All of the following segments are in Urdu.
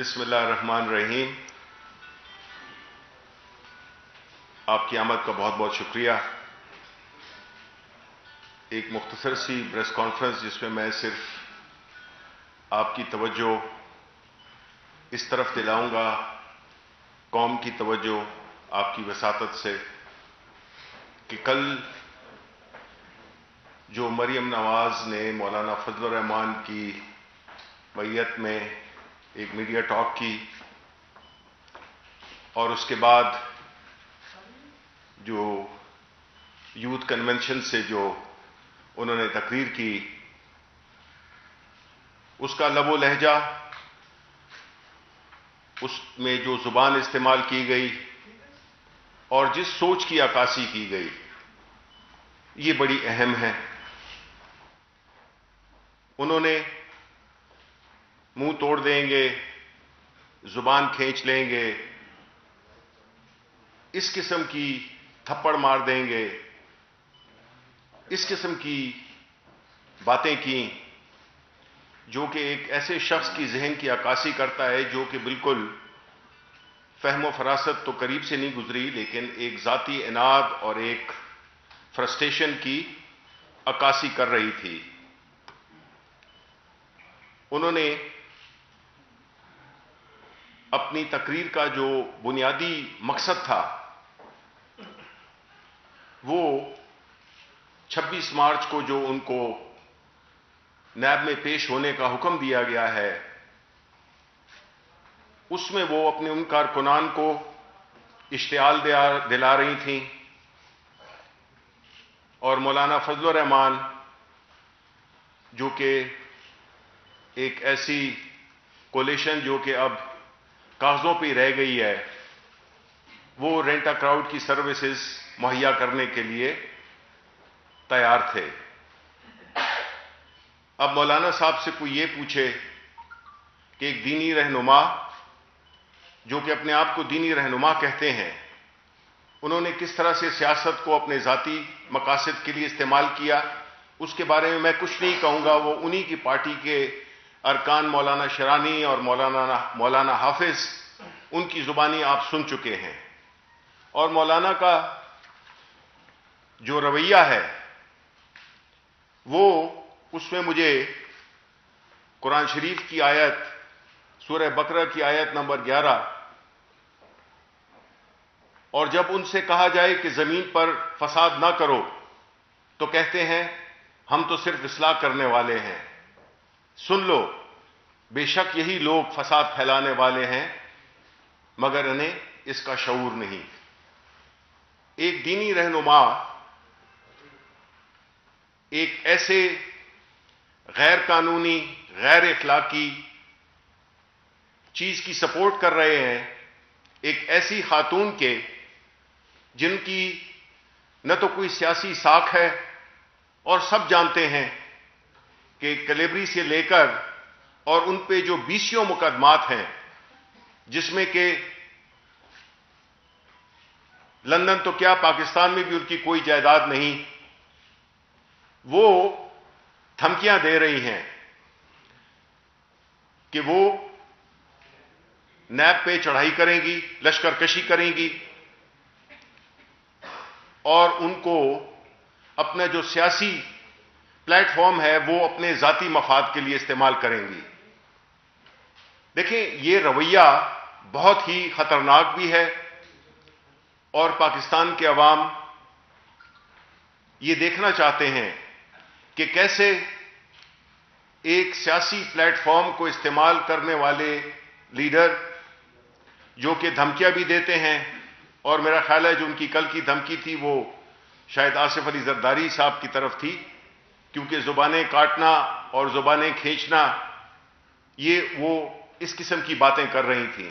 بسم اللہ الرحمن الرحیم۔ آپ کی آمد کا بہت بہت شکریہ۔ ایک مختصر سی پریس کانفرنس جس میں میں صرف آپ کی توجہ اس طرف دلاؤں گا، قوم کی توجہ آپ کی وساطت سے، کہ کل جو مریم نواز نے مولانا فضل الرحمان کی معیت میں ایک میڈیا ٹاک کی، اور اس کے بعد جو یوتھ کنونشن سے جو انہوں نے تقریر کی، اس کا لب و لہجہ، اس میں جو زبان استعمال کی گئی اور جس سوچ کی عکاسی کی گئی، یہ بڑی اہم ہے۔ انہوں نے منہ توڑ دیں گے، زبان کھینچ لیں گے، اس قسم کی تھپڑ مار دیں گے، اس قسم کی باتیں کی جو کہ ایک ایسے شخص کی ذہن کی عکاسی کرتا ہے جو کہ بالکل فہم و فراست تو قریب سے نہیں گزری، لیکن ایک ذاتی اناد اور ایک فرسٹریشن کی عکاسی کر رہی تھی۔ انہوں نے اپنی تقریر کا جو بنیادی مقصد تھا وہ 26 مارچ کو جو ان کو نیب میں پیش ہونے کا حکم دیا گیا ہے، اس میں وہ اپنے ان کارکنان کو اشتعال دلا رہی تھیں، اور مولانا فضل الرحمان جو کہ ایک ایسی کولیشن جو کہ اب کاغذوں پہ رہ گئی ہے، وہ رینٹ ا کراؤڈ کی سروسز مہیا کرنے کے لیے تیار تھے۔ اب مولانا صاحب سے کوئی یہ پوچھے کہ ایک دینی رہنما جو کہ اپنے آپ کو دینی رہنما کہتے ہیں، انہوں نے کس طرح سے سیاست کو اپنے ذاتی مقاصد کے لیے استعمال کیا، اس کے بارے میں میں کچھ نہیں کہوں گا۔ وہ انہی کی پارٹی کے ارکان مولانا شرانی اور مولانا حافظ، ان کی زبانی آپ سن چکے ہیں۔ اور مولانا کا جو رویہ ہے وہ اس میں مجھے قرآن شریف کی آیت، سورہ بقرہ کی آیت نمبر 11، اور جب ان سے کہا جائے کہ زمین پر فساد نہ کرو تو کہتے ہیں ہم تو صرف اصلاح کرنے والے ہیں، سن لو بے شک یہی لوگ فساد پھیلانے والے ہیں مگر انہیں اس کا شعور نہیں۔ ایک دینی رہنما ایک ایسے غیر قانونی، غیر اخلاقی چیز کی سپورٹ کر رہے ہیں، ایک ایسی خاتون کے جن کی نہ تو کوئی سیاسی ساکھ ہے، اور سب جانتے ہیں کہ کلیبری سے لے کر اور ان پہ جو 20 مقدمات ہیں، جس میں کہ لندن تو کیا پاکستان میں بھی ان کی کوئی جائیداد نہیں، وہ دھمکیاں دے رہی ہیں کہ وہ نیب پہ چڑھائی کریں گی، لشکر کشی کریں گی، اور ان کو اپنا جو سیاسی پلیٹ فارم ہے وہ اپنے ذاتی مفاد کے لیے استعمال کریں گی۔ دیکھیں، یہ رویہ بہت ہی خطرناک بھی ہے، اور پاکستان کے عوام یہ دیکھنا چاہتے ہیں کہ کیسے ایک سیاسی پلیٹ فارم کو استعمال کرنے والے لیڈر جو کہ دھمکیاں بھی دیتے ہیں، اور میرا خیال ہے جو ان کی کل کی دھمکی تھی وہ شاید آصف علی زرداری صاحب کی طرف تھی، کیونکہ زبانیں کاٹنا اور زبانیں کھینچنا، یہ وہ اس قسم کی باتیں کر رہی تھیں۔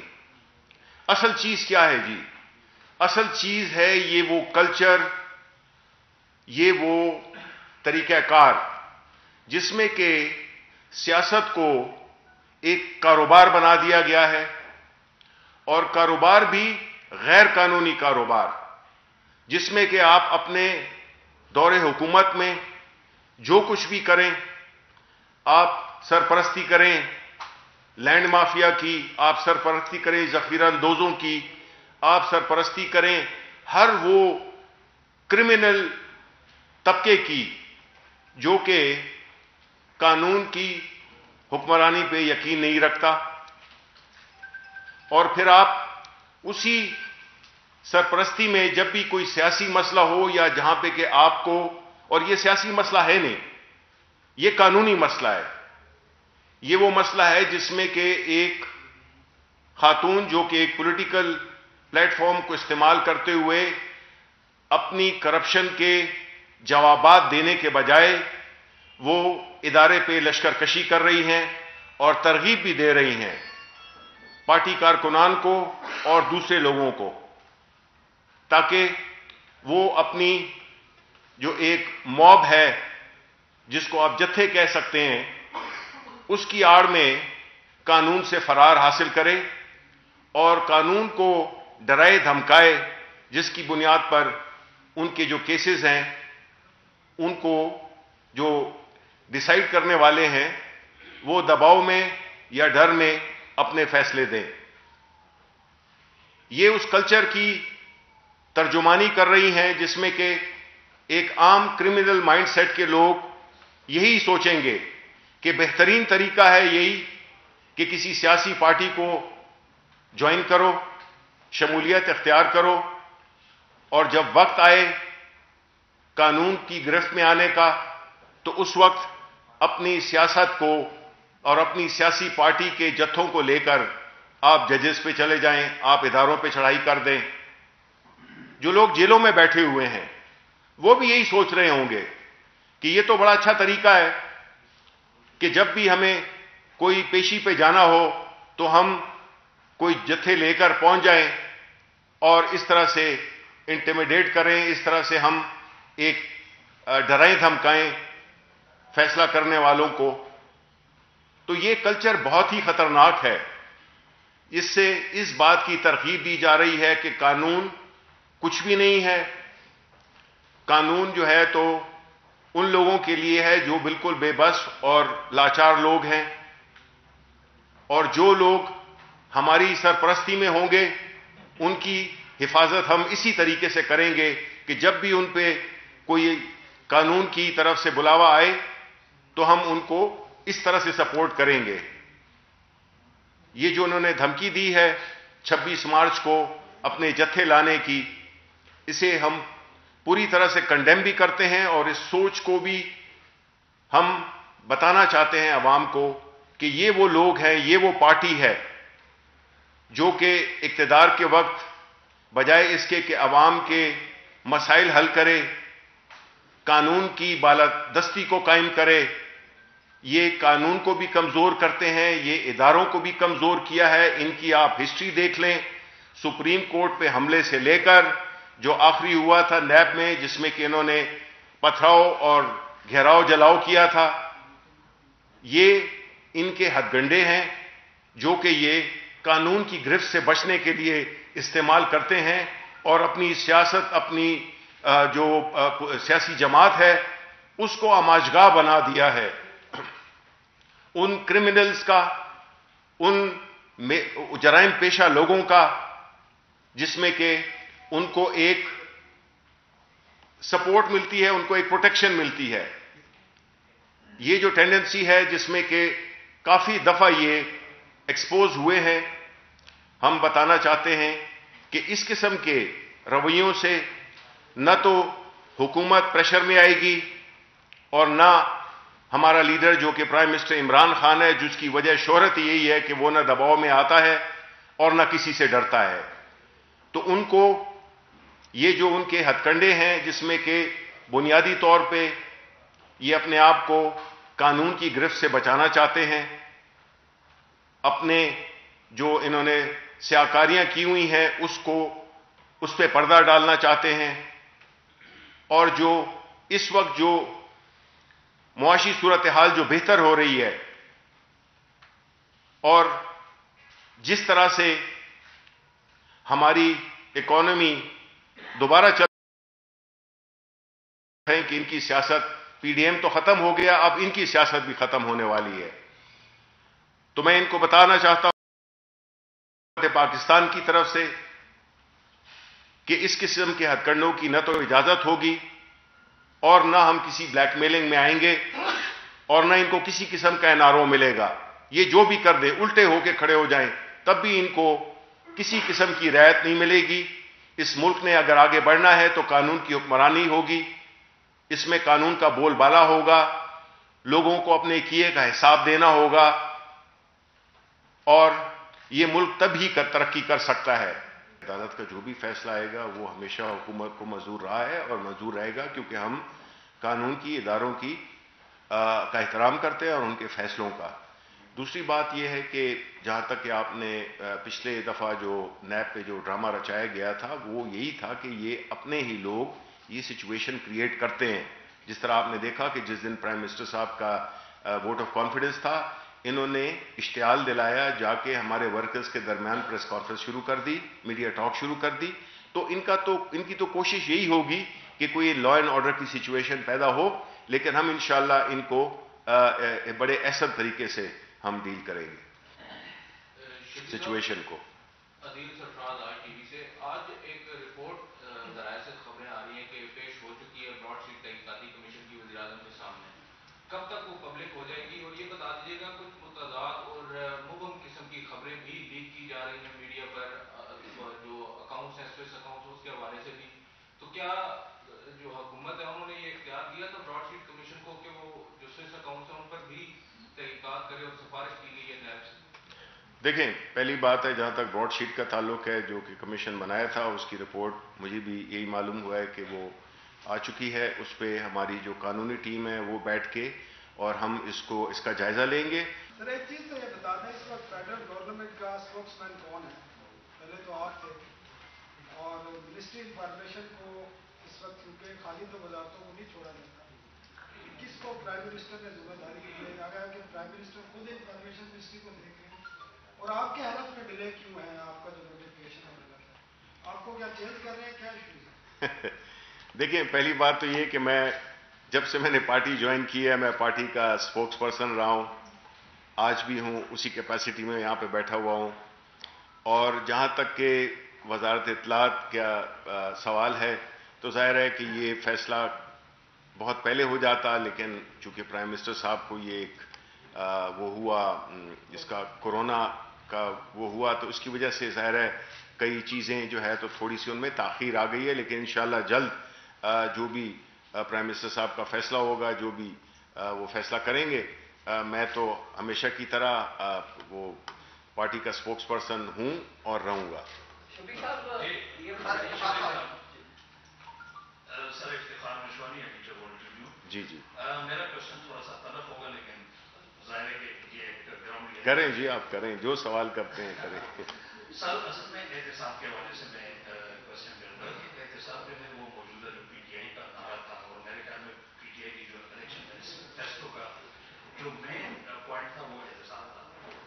اصل چیز کیا ہے جی؟ اصل چیز ہے یہ وہ کلچر، یہ وہ طریقہ کار جس میں کہ سیاست کو ایک کاروبار بنا دیا گیا ہے، اور کاروبار بھی غیر قانونی کاروبار، جس میں کہ آپ اپنے دور حکومت میں جو کچھ بھی کریں، آپ سرپرستی کریں، لینڈ مافیا کی آپ سرپرستی کریں، ذخیرہ اندوزوں کی آپ سرپرستی کریں، ہر وہ کرمنل طبقے کی جو کہ قانون کی حکمرانی پہ یقین نہیں رکھتا، اور پھر آپ اسی سرپرستی میں جب بھی کوئی سیاسی مسئلہ ہو یا جہاں پہ کہ آپ کو، اور یہ سیاسی مسئلہ ہے نہیں، یہ قانونی مسئلہ ہے، یہ وہ مسئلہ ہے جس میں کہ ایک خاتون جو کہ ایک پولیٹیکل پلیٹ فارم کو استعمال کرتے ہوئے اپنی کرپشن کے جوابات دینے کے بجائے وہ ادارے پہ لشکر کشی کر رہی ہیں اور ترغیب بھی دے رہی ہیں پارٹی کارکنان کو اور دوسرے لوگوں کو، تاکہ وہ اپنی جو ایک موب ہے جس کو آپ جتھے کہہ سکتے ہیں، اس کی آڑ میں قانون سے فرار حاصل کرے اور قانون کو ڈرائے دھمکائے، جس کی بنیاد پر ان کے جو کیسز ہیں ان کو جو ڈیسائیڈ کرنے والے ہیں وہ دباؤ میں یا ڈر میں اپنے فیصلے دیں۔ یہ اس کلچر کی ترجمانی کر رہی ہیں جس میں کہ ایک عام کرمنل مائنڈ سیٹ کے لوگ یہی سوچیں گے کہ بہترین طریقہ ہے یہی کہ کسی سیاسی پارٹی کو جوائن کرو، شمولیت اختیار کرو، اور جب وقت آئے قانون کی گرفت میں آنے کا تو اس وقت اپنی سیاست کو اور اپنی سیاسی پارٹی کے جتھوں کو لے کر آپ ججز پہ چلے جائیں، آپ اداروں پہ چڑھائی کر دیں۔ جو لوگ جیلوں میں بیٹھے ہوئے ہیں وہ بھی یہی سوچ رہے ہوں گے کہ یہ تو بڑا اچھا طریقہ ہے کہ جب بھی ہمیں کوئی پیشی پہ جانا ہو تو ہم کوئی جتھے لے کر پہنچ جائیں اور اس طرح سے انٹیمیڈیٹ کریں، اس طرح سے ہم ایک ڈرائیں دھمکائیں فیصلہ کرنے والوں کو۔ تو یہ کلچر بہت ہی خطرناک ہے۔ اس سے اس بات کی ترغیب دی جا رہی ہے کہ قانون کچھ بھی نہیں ہے، قانون جو ہے تو ان لوگوں کے لیے ہے جو بالکل بے بس اور لاچار لوگ ہیں، اور جو لوگ ہماری سرپرستی میں ہوں گے ان کی حفاظت ہم اسی طریقے سے کریں گے کہ جب بھی ان پہ کوئی قانون کی طرف سے بلاوا آئے تو ہم ان کو اس طرح سے سپورٹ کریں گے۔ یہ جو انہوں نے دھمکی دی ہے 26 مارچ کو اپنے جتھے لانے کی، اسے ہم پوری طرح سے کنڈیم بھی کرتے ہیں، اور اس سوچ کو بھی ہم بتانا چاہتے ہیں عوام کو کہ یہ وہ لوگ ہیں، یہ وہ پارٹی ہے جو کہ اقتدار کے وقت بجائے اس کے کہ عوام کے مسائل حل کرے، قانون کی بالادستی کو قائم کرے، یہ قانون کو بھی کمزور کرتے ہیں، یہ اداروں کو بھی کمزور کیا ہے۔ ان کی آپ ہسٹری دیکھ لیں، سپریم کورٹ پہ حملے سے لے کر جو آخری ہوا تھا نیب میں جس میں کہ انہوں نے پتھراؤ اور گھیراؤ جلاؤ کیا تھا، یہ ان کے ہتھ گنڈے ہیں جو کہ یہ قانون کی گرفت سے بچنے کے لیے استعمال کرتے ہیں، اور اپنی سیاست، اپنی جو سیاسی جماعت ہے اس کو آماجگاہ بنا دیا ہے ان کرمنلز کا، ان جرائم پیشہ لوگوں کا، جس میں کہ ان کو ایک سپورٹ ملتی ہے، ان کو ایک پروٹیکشن ملتی ہے۔ یہ جو ٹینڈنسی ہے جس میں کہ کافی دفعہ یہ ایکسپوز ہوئے ہیں، ہم بتانا چاہتے ہیں کہ اس قسم کے رویوں سے نہ تو حکومت پریشر میں آئے گی اور نہ ہمارا لیڈر جو کہ پرائم منسٹر عمران خان ہے، جس کی وجہ شہرت یہی ہے کہ وہ نہ دباؤ میں آتا ہے اور نہ کسی سے ڈرتا ہے۔ تو ان کو یہ جو ان کے ہتھ کنڈے ہیں جس میں کہ بنیادی طور پہ یہ اپنے آپ کو قانون کی گرفت سے بچانا چاہتے ہیں، اپنے جو انہوں نے سیاکاریاں کی ہوئی ہیں اس پہ پردہ ڈالنا چاہتے ہیں، اور جو اس وقت جو معاشی صورتحال جو بہتر ہو رہی ہے اور جس طرح سے ہماری اکانومی دوبارہ چل رہی ہے کہ ان کی سیاست پی ڈی ایم تو ختم ہو گیا، اب ان کی سیاست بھی ختم ہونے والی ہے۔ تو میں ان کو بتانا چاہتا ہوں پاکستان کی طرف سے کہ اس قسم کے ہتھ کنڈوں کی نہ تو اجازت ہوگی اور نہ ہم کسی بلیک میلنگ میں آئیں گے اور نہ ان کو کسی قسم کا NRO ملے گا. یہ جو بھی کر دیں الٹے ہو کے کھڑے ہو جائیں تب بھی ان کو کسی قسم کی رعایت نہیں ملے گی. اس ملک نے اگر آگے بڑھنا ہے تو قانون کی حکمرانی ہوگی, اس میں قانون کا بول بالا ہوگا, لوگوں کو اپنے کیے کا حساب دینا ہوگا اور یہ ملک تب ہی ترقی کر سکتا ہے. عدالت کا جو بھی فیصلہ آئے گا وہ ہمیشہ حکومت کو منظور رہا ہے اور منظور رہے گا, کیونکہ ہم قانون کی اداروں کی کا احترام کرتے ہیں اور ان کے فیصلوں کا. دوسری بات یہ ہے کہ جہاں تک کہ آپ نے پچھلے دفعہ جو نیب پہ جو ڈرامہ رچایا گیا تھا وہ یہی تھا کہ یہ اپنے ہی لوگ یہ سچویشن کریٹ کرتے ہیں. جس طرح آپ نے دیکھا کہ جس دن پرائم منسٹر صاحب کا ووٹ آف کانفیڈنس تھا, انہوں نے اشتعال دلایا, جا کے ہمارے ورکرز کے درمیان پریس کانفرنس شروع کر دی, میڈیا ٹاک شروع کر دی. تو ان کی تو کوشش یہی ہوگی کہ کوئی لا اینڈ آرڈر کی سچویشن پیدا ہو, لیکن ہم انشاءاللہ ان کو بڑے احسن طریقے سے ہم ڈیل کریں گے سچویشن کو. عدیل سرفراز آج ٹی وی سے. آج ایک رپورٹ ذرائع سے خبریں آ رہی ہیں کہ پیش ہو چکی ہے براڈ شیٹ تحقیقاتی کمیشن کی وزیر اعظم کے سامنے. کب تک وہ پبلک ہو جائے گی؟ اور یہ بتا دیجیے گا کچھ متضاد اور مبہم قسم کی خبریں بھی لیک کی جا رہی ہیں میڈیا پر, جو اکاؤنٹس ہیں سوئس اکاؤنٹس اس کے حوالے سے بھی. تو کیا جو حکومت ہے انہوں نے یہ اختیار دیا تھا براڈ شیٹ کمیشن کو کہ وہ جو سوئس اکاؤنٹس ہیں ان پر بھی تحقیقات کرے اور سفارش کی گئی ہے نیب سے؟ دیکھیں, پہلی بات ہے جہاں تک براڈ شیٹ کا تعلق ہے, جو کہ کمیشن بنایا تھا اس کی رپورٹ مجھے بھی یہی معلوم ہوا ہے کہ وہ آ چکی ہے. اس پہ ہماری جو قانونی ٹیم ہے وہ بیٹھ کے اور ہم اس کا جائزہ لیں گے. سر ایک چیز تو یہ بتا دیں اس وقت فیڈرل گورنمنٹ کا اسپوکس مین کون ہے؟ پہلے تو آپ تھے, اور منسٹری انفارمیشن کو اس وقت کیونکہ خالی تو وزارتوں کو نہیں چھوڑا جاتا, کس کو پرائم منسٹر نے ذمہ داری دی ہے اگر کہ پرائم منسٹر خود انفارمیشن منسٹری کو دیکھیں؟ اور آپ کے حالت میں ڈیلے کیوں ہے؟ آپ کا جو نوٹیفکیشن ہونے لگا ہے, آپ کو کیا چینج کر رہے ہیں, کیا ایشوز ہے؟ دیکھیں, پہلی بات تو یہ کہ جب سے میں نے پارٹی جوائن کی ہے میں پارٹی کا اسپوکس پرسن رہا ہوں, آج بھی ہوں, اسی کیپیسٹی میں یہاں پہ بیٹھا ہوا ہوں. اور جہاں تک کہ وزارت اطلاعات کا سوال ہے تو ظاہر ہے کہ یہ فیصلہ بہت پہلے ہو جاتا, لیکن چونکہ پرائم منسٹر صاحب کو یہ ایک وہ ہوا, اس کا کورونا کا وہ ہوا, تو اس کی وجہ سے ظاہر ہے کئی چیزیں جو ہے تو تھوڑی سی ان میں تاخیر آ گئی ہے. لیکن انشاءاللہ جلد جو بھی پرائم منسٹر صاحب کا فیصلہ ہوگا, جو بھی وہ فیصلہ کریں گے, میں تو ہمیشہ کی طرح وہ پارٹی کا اسپوکس پرسن ہوں اور رہوں گا. سر افتخار مشوانی ہے ٹیچر ورلڈ ٹریبیون. جی جی, میرا کوشچن تھوڑا سا طلب ہوگا لیکن ظاہر ہے کہ یہ ایک گراؤنڈ کریں جی, آپ کریں, جو سوال کرتے ہیں کریں. سر اصل میں احتساب کے حوالے سے میں کوشچن کروں گا کہ احتساب جو ہے وہ موجودہ جو پی ٹی آئی کا نعرہ تھا, اور میرے خیال میں پی ٹی آئی کی جو الیکشن مینیفیسٹو کا جو مین پوائنٹ تھا وہ احتساب تھا.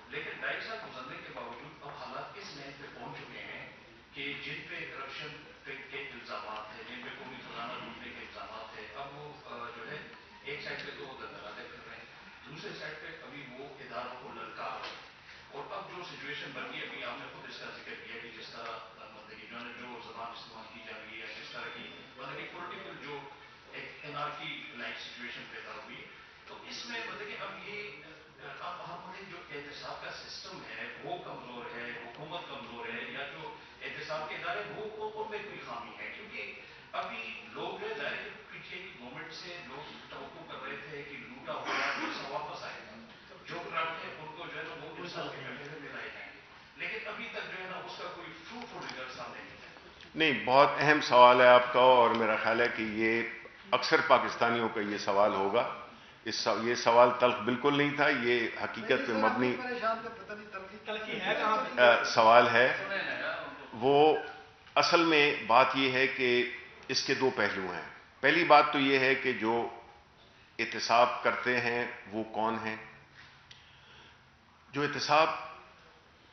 لیکن 2.5 سال گزرنے کے باوجود اب حالات اس لائن پہ پہنچ چکے ہیں کہ جن پہ کرپشن کے الزامات ہیں, جن پہ قومی خزانہ لوٹنے کے الزامات ہیں, اب وہ جو ہے ایک سائڈ پہ تو وہ دلدلادے کر رہے ہیں, دوسرے سائڈ پہ ابھی وہ اداروں کو للکار رہے ہیں. اور اب جو سچویشن بن گئی, ابھی آپ نے خود اس کا ذکر کیا کہ جس طرح مطلب کہ جو زبان استعمال کی جا رہی ہے, جس طرح کی مطلب کہ پولیٹیکل جو ایک انارکی لائک سچویشن پیدا ہوئی, تو اس میں مطلب کہ اب یہ اب ہمارے جو احتساب کا سسٹم ہے وہ کمزور ہے, حکومت کمزور ہے, یا جو احتساب کے ادارے وہ ان میں کوئی خامی ہے؟ کیونکہ ابھی لوگ جو ہے ظاہر ہے پیچھے گورنمنٹ سے لوگ توقع کر رہے تھے کہ لوٹا ہوا پیسہ واپس آئے گا, جو کرپٹ ہے ان کو جو ہے نا وہ انصاف کے کٹھے میں ملائے جائیں گے, لیکن ابھی تک جو ہے نا اس کا کوئی فروٹفل رزلٹ سامنے نہیں ہے. نہیں, بہت اہم سوال ہے آپ کا, اور میرا خیال ہے کہ یہ اکثر پاکستانیوں کا یہ سوال ہوگا. یہ سوال تلخ بالکل نہیں تھا, یہ حقیقت پہ مبنی سوال ہے. وہ اصل میں بات یہ ہے کہ اس کے دو پہلو ہیں. پہلی بات تو یہ ہے کہ جو احتساب کرتے ہیں وہ کون ہیں. جو احتساب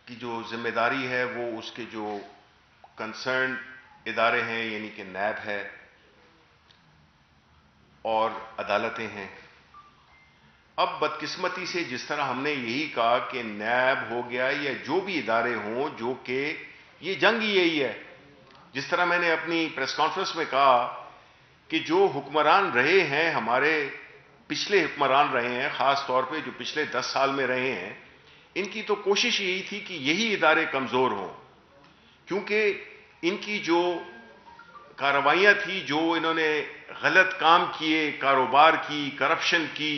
کی جو ذمہ داری ہے وہ اس کے جو کنسرن ادارے ہیں, یعنی کہ نیب ہے اور عدالتیں ہیں. اب بدقسمتی سے جس طرح ہم نے یہی کہا کہ نیب ہو گیا یا جو بھی ادارے ہوں، جو کہ یہ جنگ یہی ہے. جس طرح میں نے اپنی پریس کانفرنس میں کہا کہ جو حکمران رہے ہیں، ہمارے پچھلے حکمران رہے ہیں، خاص طور پہ جو پچھلے 10 سال میں رہے ہیں، ان کی تو کوشش یہی تھی کہ یہی ادارے کمزور ہوں، کیونکہ ان کی جو کارروائیاں تھی، جو انہوں نے غلط کام کیے، کاروبار کی، کرپشن کی،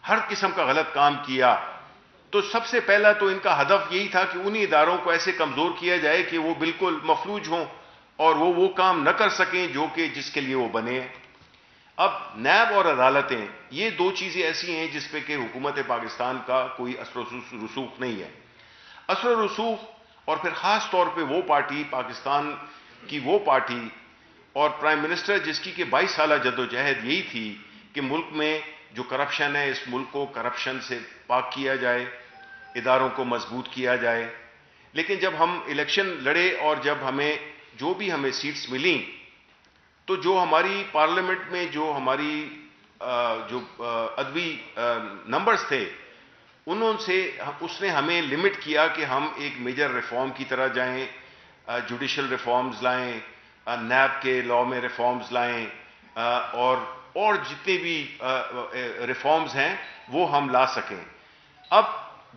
ہر قسم کا غلط کام کیا، تو سب سے پہلا تو ان کا ہدف یہی تھا کہ انہی اداروں کو ایسے کمزور کیا جائے کہ وہ بالکل مفلوج ہوں اور وہ کام نہ کر سکیں جو کہ جس کے لیے وہ بنے ہیں. اب نیب اور عدالتیں، یہ دو چیزیں ایسی ہیں جس پہ کہ حکومت پاکستان کا کوئی اثر و رسوخ نہیں ہے. اثر و رسوخ، اور پھر خاص طور پہ وہ پارٹی، پاکستان کی وہ پارٹی اور پرائم منسٹر جس کی کہ 22 سالہ جدوجہد یہی تھی کہ ملک میں جو کرپشن ہے، اس ملک کو کرپشن سے پاک کیا جائے، اداروں کو مضبوط کیا جائے. لیکن جب ہم الیکشن لڑے اور جب ہمیں جو بھی ہمیں سیٹس ملیں، تو جو ہماری پارلیمنٹ میں جو ہماری جو عددی نمبرز تھے، اس نے ہمیں لمٹ کیا کہ ہم ایک میجر ریفارم کی طرح جائیں، جوڈیشل ریفارمز لائیں، نیب کے لاء میں ریفارمز لائیں، اور جتنے بھی ریفارمز ہیں وہ ہم لا سکیں. اب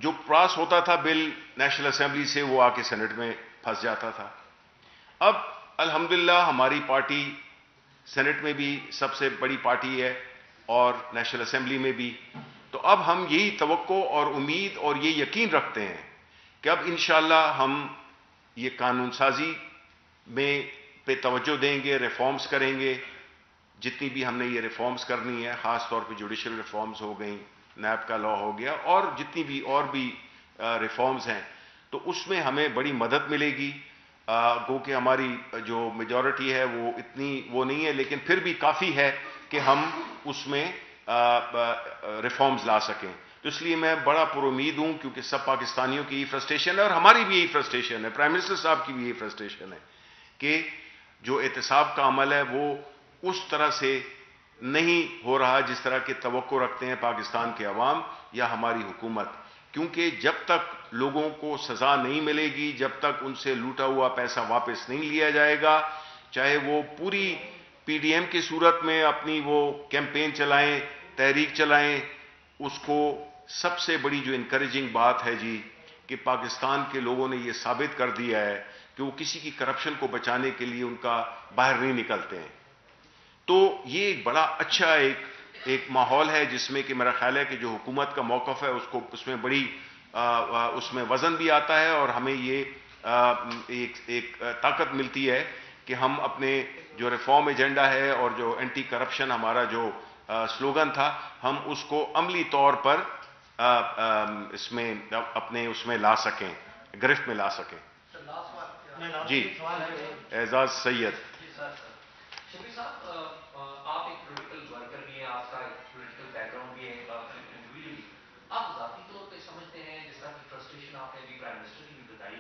جو پاس ہوتا تھا بل نیشنل اسمبلی سے، وہ آ کے سینٹ میں پھنس جاتا تھا. اب الحمدللہ ہماری پارٹی سینٹ میں بھی سب سے بڑی پارٹی ہے اور نیشنل اسمبلی میں بھی. تو اب ہم یہی توقع اور امید اور یہ یقین رکھتے ہیں کہ اب انشاءاللہ ہم یہ قانون سازی میں پہ توجہ دیں گے، ریفارمز کریں گے. جتنی بھی ہم نے یہ ریفارمز کرنی ہے، خاص طور پہ جوڈیشل ریفارمز ہو گئیں، نیب کا لاء ہو گیا، اور جتنی بھی اور بھی ریفارمز ہیں، تو اس میں ہمیں بڑی مدد ملے گی. گو کہ ہماری جو میجورٹی ہے وہ اتنی وہ نہیں ہے، لیکن پھر بھی کافی ہے کہ ہم اس میں ریفارمز لا سکیں. تو اس لیے میں بڑا پر امید ہوں، کیونکہ سب پاکستانیوں کی یہی فرسٹریشن ہے اور ہماری بھی یہی فرسٹریشن ہے، پرائم منسٹر صاحب کی بھی یہی فرسٹریشن ہے کہ جو احتساب کا عمل ہے وہ اس طرح سے نہیں ہو رہا جس طرح کے توقع رکھتے ہیں پاکستان کے عوام یا ہماری حکومت. کیونکہ جب تک لوگوں کو سزا نہیں ملے گی، جب تک ان سے لوٹا ہوا پیسہ واپس نہیں لیا جائے گا، چاہے وہ پوری پی ڈی ایم کی صورت میں اپنی وہ کیمپین چلائیں، تحریک چلائیں، اس کو سب سے بڑی جو انکریجنگ بات ہے جی کہ پاکستان کے لوگوں نے یہ ثابت کر دیا ہے کہ وہ کسی کی کرپشن کو بچانے کے لیے ان کا باہر نہیں نکلتے ہیں. تو یہ ایک بڑا اچھا ایک ماحول ہے جس میں کہ میرا خیال ہے کہ جو حکومت کا موقف ہے اس میں بڑی اس میں وزن بھی آتا ہے، اور ہمیں یہ ایک طاقت ملتی ہے کہ ہم اپنے جو ریفارم ایجنڈا ہے اور جو اینٹی کرپشن ہمارا جو سلوگن تھا، ہم اس کو عملی طور پر اس میں لا سکیں، گرفت میں لا سکیں. جی اعزاز سید. شفیع صاحب، آپ ایک پولیٹیکل ورکر بھی ہیں، آپ کا ایک پولیٹیکل بیک گراؤنڈ بھی ہے، انڈیویجولی آپ ذاتی طور پہ سمجھتے ہیں، جس طرح کی فرسٹریشن آپ نے بھی پرائم منسٹر کی بھی بتائی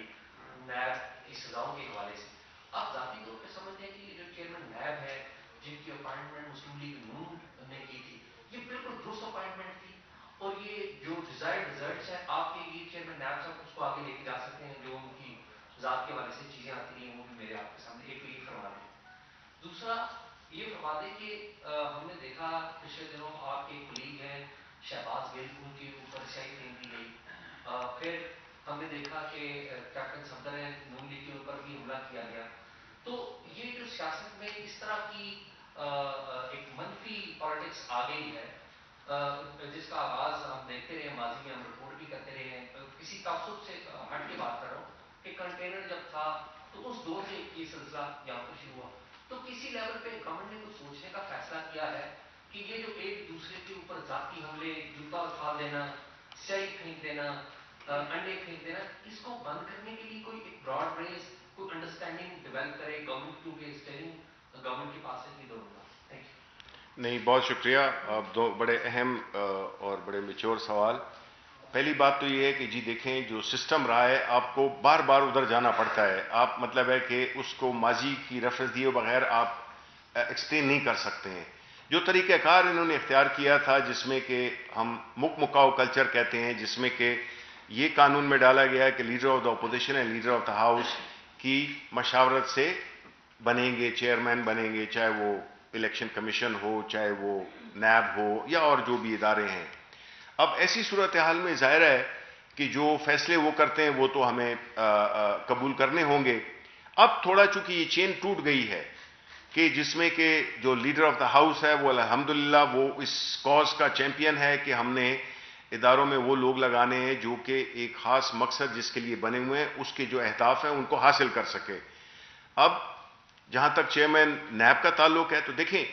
نیب کی سزاؤں کے حوالے سے، آپ ذاتی طور پہ سمجھتے ہیں کہ جو چیئرمین نیب ہے، جن کی اپائنٹمنٹ مسلم لیگ نون نے کی تھی، یہ بالکل درست اپائنٹمنٹ تھی، اور یہ جو ڈیزائرڈ ریزلٹس ہیں آپ کے لیے چیئرمین نیب صاحب اس کو آگے لے کے جا سکتے ہیں، جو ان کی ذات کے حوالے سے چیزیں آتی ہیں وہ بھی میرے آپ کے سامنے ایک تو یہ فرما دیں. دوسرا یہ فرما دیں کہ ہم نے دیکھا پچھلے دنوں آپ کے کلیگ ہیں شہباز گل، ان کے اوپر سیاہی پھینک دی گئی. پھر ہم نے دیکھا کہ کیپٹن صفدر ہیں نون لیگ کے اوپر بھی حملہ کیا گیا. تو یہ جو سیاست میں اس طرح کی ایک منفی پالیٹکس آ گئی ہے، جس کا آغاز ہم دیکھتے رہے، ماضی میں ہم رپورٹ بھی کرتے رہے ہیں. کسی تعصب سے ہٹ کے بات کر رہا ہوں کہ کنٹینر جب تھا تو اس دور سے یہ سلسلہ یہاں پر شروع ہوا. تو کسی لیول پہ گورنمنٹ نے کچھ سوچنے کا فیصلہ کیا ہے کہ یہ جو ایک دوسرے کے اوپر ذاتی حملے، جوتا اٹھا دینا، سیاہی پھینک دینا، انڈے پھینک دینا، اس کو بند کرنے کے لیے کوئی ایک براڈ بیس کوئی انڈرسٹینڈنگ ڈیولپ کرے گورنمنٹ، کیونکہ اسٹیئرنگ گورنمنٹ کے پاس ہے. یہ دونوں کا تھینک یو. نہیں، بہت شکریہ. آپ دو بڑے اہم اور بڑے میچور سوال. پہلی بات تو یہ ہے کہ جی دیکھیں، جو سسٹم رہا ہے آپ کو بار بار ادھر جانا پڑتا ہے. آپ مطلب ہے کہ اس کو ماضی کی ریفرنس دیے بغیر آپ ایکسپلین نہیں کر سکتے ہیں. جو طریقہ کار انہوں نے اختیار کیا تھا جس میں کہ ہم مکاؤ کلچر کہتے ہیں، جس میں کہ یہ قانون میں ڈالا گیا کہ leader of the opposition and leader of the house کی مشاورت سے بنیں گے، چیئرمین بنیں گے، چاہے وہ الیکشن کمیشن ہو، چاہے وہ نیب ہو یا اور جو بھی ادارے ہیں۔ اب ایسی صورتحال میں ظاہر ہے کہ جو فیصلے وہ کرتے ہیں وہ تو ہمیں قبول کرنے ہوں گے۔ اب تھوڑا چونکہ یہ چین ٹوٹ گئی ہے کہ جس میں کہ جو لیڈر آف دا ہاؤس ہے وہ الحمدللہ وہ اس کاز کا چیمپئن ہے کہ ہم نے اداروں میں وہ لوگ لگانے ہیں جو کہ ایک خاص مقصد جس کے لیے بنے ہوئے ہیں اس کے جو اہداف ہیں ان کو حاصل کر سکے۔ اب جہاں تک چیئرمین نیب کا تعلق ہے تو دیکھیں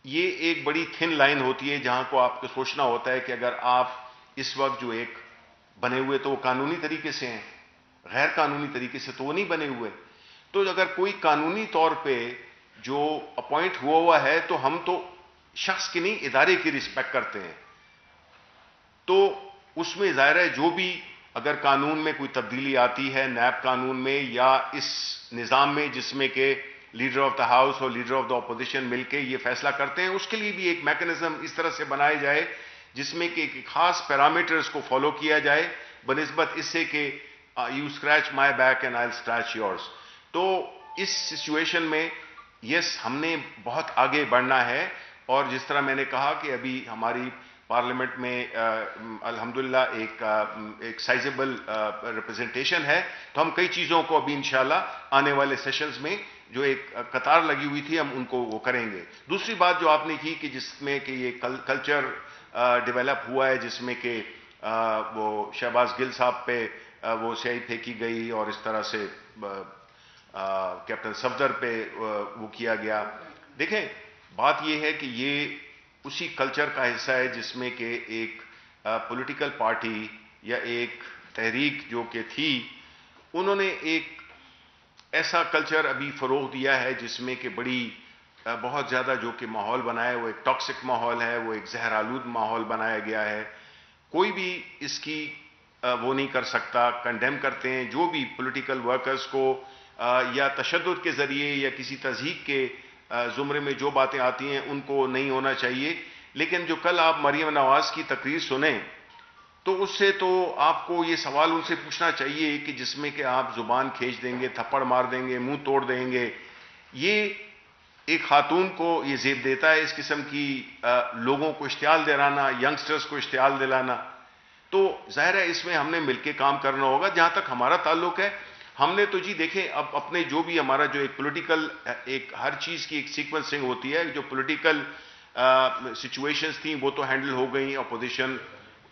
یہ ایک بڑی تھن لائن ہوتی ہے جہاں کو آپ کو سوچنا ہوتا ہے کہ اگر آپ اس وقت جو ایک بنے ہوئے تو وہ قانونی طریقے سے ہیں، غیر قانونی طریقے سے تو وہ نہیں بنے ہوئے، تو اگر کوئی قانونی طور پہ جو اپوائنٹ ہوا ہے تو ہم تو شخص کی نہیں ادارے کی رسپیکٹ کرتے ہیں، تو اس میں ظاہر ہے جو بھی اگر قانون میں کوئی تبدیلی آتی ہے نیب قانون میں یا اس نظام میں جس میں کہ لیڈر آف دا ہاؤس اور لیڈر آف دا اپوزیشن مل کے یہ فیصلہ کرتے ہیں، اس کے لیے بھی ایک میکنزم اس طرح سے بنائے جائے جس میں کہ ایک خاص پیرامیٹرز کو فالو کیا جائے بنسبت اس سے کہ you scratch my back and I will scratch yours. تو اس سچویشن میں یس ہم نے بہت آگے بڑھنا ہے، اور جس طرح میں نے کہا کہ ابھی ہماری پارلیمنٹ میں الحمدللہ ایک سائزیبل ریپرزنٹیشن ہے، تو ہم کئی چیزوں کو ابھی انشاءاللہ آنے والے سیشنز میں جو ایک قطار لگی ہوئی تھی ہم ان کو وہ کریں گے۔ دوسری بات جو آپ نے کی کہ جس میں کہ یہ کلچر ڈیولپ ہوا ہے جس میں کہ وہ شہباز گل صاحب پہ وہ سیاہی پھینکی گئی اور اس طرح سے کیپٹن صفدر پہ وہ کیا گیا، دیکھیں بات یہ ہے کہ یہ اسی کلچر کا حصہ ہے جس میں کہ ایک پولیٹیکل پارٹی یا ایک تحریک جو کہ تھی انہوں نے ایک ایسا کلچر ابھی فروغ دیا ہے جس میں کہ بڑی بہت زیادہ جو کہ ماحول بنایا ہے وہ ایک ٹاکسک ماحول ہے، وہ ایک زہر آلود ماحول بنایا گیا ہے، کوئی بھی اس کی وہ نہیں کر سکتا، کنڈیم کرتے ہیں جو بھی پولیٹیکل ورکرز کو یا تشدد کے ذریعے یا کسی تضحیک کے زمرے میں جو باتیں آتی ہیں ان کو نہیں ہونا چاہیے۔ لیکن جو کل آپ مریم نواز کی تقریر سنیں تو اس سے تو آپ کو یہ سوال ان سے پوچھنا چاہیے کہ جس میں کہ آپ زبان کھینچ دیں گے، تھپڑ مار دیں گے، منہ توڑ دیں گے، یہ ایک خاتون کو یہ زیب دیتا ہے اس قسم کی لوگوں کو اشتعال دلانا، ینگسٹرز کو اشتعال دلانا، تو ظاہر ہے اس میں ہم نے مل کے کام کرنا ہوگا۔ جہاں تک ہمارا تعلق ہے ہم نے تو جی دیکھیں اب اپنے جو بھی ہمارا جو ایک پولیٹیکل ایک ہر چیز کی ایک سیکوینسنگ ہوتی ہے، جو پولیٹیکل سچویشنز تھیں وہ تو ہینڈل ہو گئیں، اپوزیشن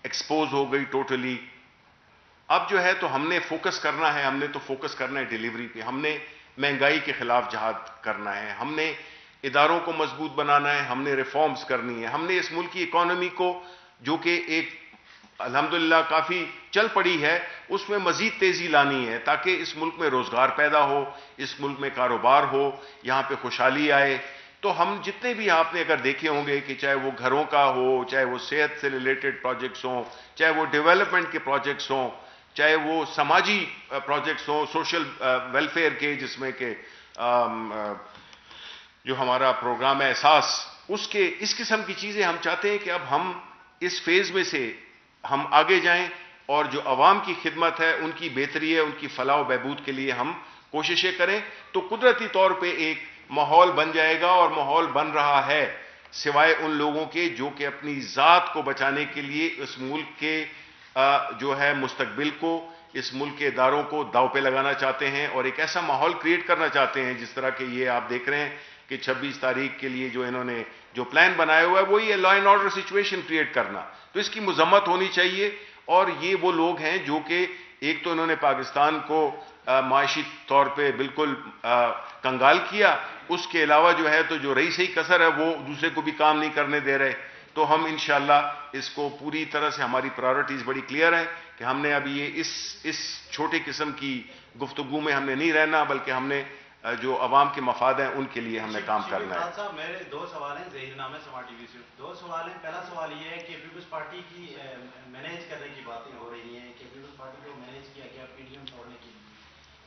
ایکسپوز ہو گئی ٹوٹلی، اب جو ہے تو ہم نے فوکس کرنا ہے، ہم نے تو فوکس کرنا ہے ڈیلیوری پہ، ہم نے مہنگائی کے خلاف جہاد کرنا ہے، ہم نے اداروں کو مضبوط بنانا ہے، ہم نے ریفارمز کرنی ہے، ہم نے اس ملک کی اکانومی کو جو کہ ایک الحمدللہ کافی چل پڑی ہے اس میں مزید تیزی لانی ہے تاکہ اس ملک میں روزگار پیدا ہو، اس ملک میں کاروبار ہو، یہاں پہ خوشحالی آئے۔ تو ہم جتنے بھی آپ نے اگر دیکھے ہوں گے کہ چاہے وہ گھروں کا ہو، چاہے وہ صحت سے ریلیٹڈ پروجیکٹس ہوں، چاہے وہ ڈیولپمنٹ کے پروجیکٹس ہوں، چاہے وہ سماجی پروجیکٹس ہوں، سوشل ویلفیئر کے جس میں کہ جو ہمارا پروگرام ہے احساس، اس قسم کی چیزیں ہم چاہتے ہیں کہ اب ہم اس فیز میں سے ہم آگے جائیں اور جو عوام کی خدمت ہے ان کی بہتری ہے، ان کی فلاح و بہبود کے لیے ہم کوششیں کریں، تو قدرتی طور پہ ایک ماحول بن جائے گا، اور ماحول بن رہا ہے سوائے ان لوگوں کے جو کہ اپنی ذات کو بچانے کے لیے اس ملک کے جو ہے مستقبل کو، اس ملک کے اداروں کو داؤ پہ لگانا چاہتے ہیں اور ایک ایسا ماحول کریٹ کرنا چاہتے ہیں جس طرح کہ یہ آپ دیکھ رہے ہیں کہ 26 تاریخ کے لیے جو انہوں نے جو پلان بنایا ہوا ہے وہی ہے law and order situation create کرنا، تو اس کی مذمت ہونی چاہیے۔ اور یہ وہ لوگ ہیں جو کہ ایک تو انہوں نے پاکستان کو معاشی طور پہ بالکل کنگال کیا، اس کے علاوہ جو ہے تو جو رہی صحیح کسر ہے وہ دوسرے کو بھی کام نہیں کرنے دے رہے، تو ہم انشاءاللہ اس کو پوری طرح سے ہماری پرائیورٹیز بڑی کلیئر ہیں کہ ہم نے ابھی یہ اس چھوٹے قسم کی گفتگو میں ہم نے نہیں رہنا، بلکہ ہم نے جو عوام کے مفاد ہیں ان کے لیے ہم نے کام کرنا ہے۔ صاحب میرے دو سوال ہیں، ظہیر نام ہے سماج ٹی وی سے، دو سوال ہیں۔ پہلا سوال یہ ہے کہ پیپلز پارٹی کی مینیج کرنے کی باتیں ہو رہی ہیں کہ پیپلز پارٹی کو مینیج کیا گیا پی ڈی ایم چھوڑنے کے لیے،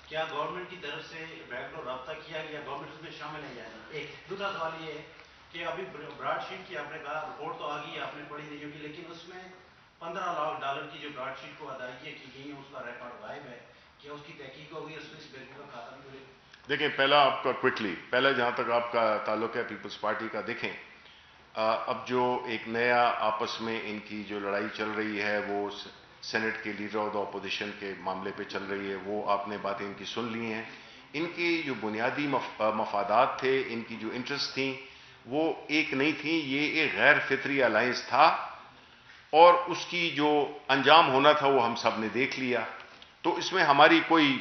کیا گورنمنٹ کی طرف سے بیک ڈور رابطہ کیا گیا، گورنمنٹ اس میں شامل ہے یا نہیں؟ ایک دوسرا سوال یہ ہے کہ کہ ابھی براڈ شیٹ کی آپ نے کہا رپورٹ تو آ گئی ہے، آپ نے پڑھی نہیں ہوگی، لیکن اس میں $15 لاکھ کی جو براڈ شیٹ کو ادائیگیاں کی گئی ہیں اس کا ریکارڈ غائب ہے، کیا اس کی تحقیق ہوگی؟ اس میں اس بینک کا کھاتہ بھی ہوگا؟ دیکھیں پہلا آپ کا پہلا جہاں تک آپ کا تعلق ہے پیپلز پارٹی کا، دیکھیں اب جو ایک نیا آپس میں ان کی جو لڑائی چل رہی ہے وہ سینٹ کے لیڈر آف دا اپوزیشن کے معاملے پہ چل رہی ہے، وہ آپ نے باتیں ان کی سن لی ہیں. ان کی جو بنیادی مفادات تھے، ان کی جو انٹرسٹ تھیں، وہ ایک نہیں تھیں، یہ ایک غیر فطری الائنس تھا اور اس کی جو انجام ہونا تھا وہ ہم سب نے دیکھ لیا. تو اس میں ہماری کوئی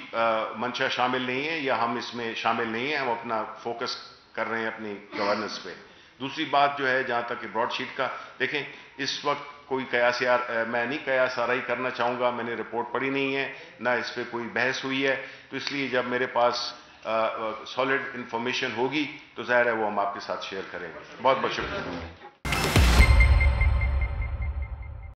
منشا شامل نہیں ہے یا ہم اس میں شامل نہیں ہیں، ہم اپنا فوکس کر رہے ہیں اپنی گورننس پہ. دوسری بات جو ہے جہاں تک کہ براڈ شیٹ کا، دیکھیں اس وقت کوئی میں نہیں قیاس آرائی کرنا چاہوں گا، میں نے رپورٹ پڑھی نہیں ہے، نہ اس پہ کوئی بحث ہوئی ہے، تو اس لیے جب میرے پاس سالڈ انفارمیشن ہوگی تو ظاہر ہے وہ ہم آپ کے ساتھ شیئر کریں گے. بہت بہت شکریہ.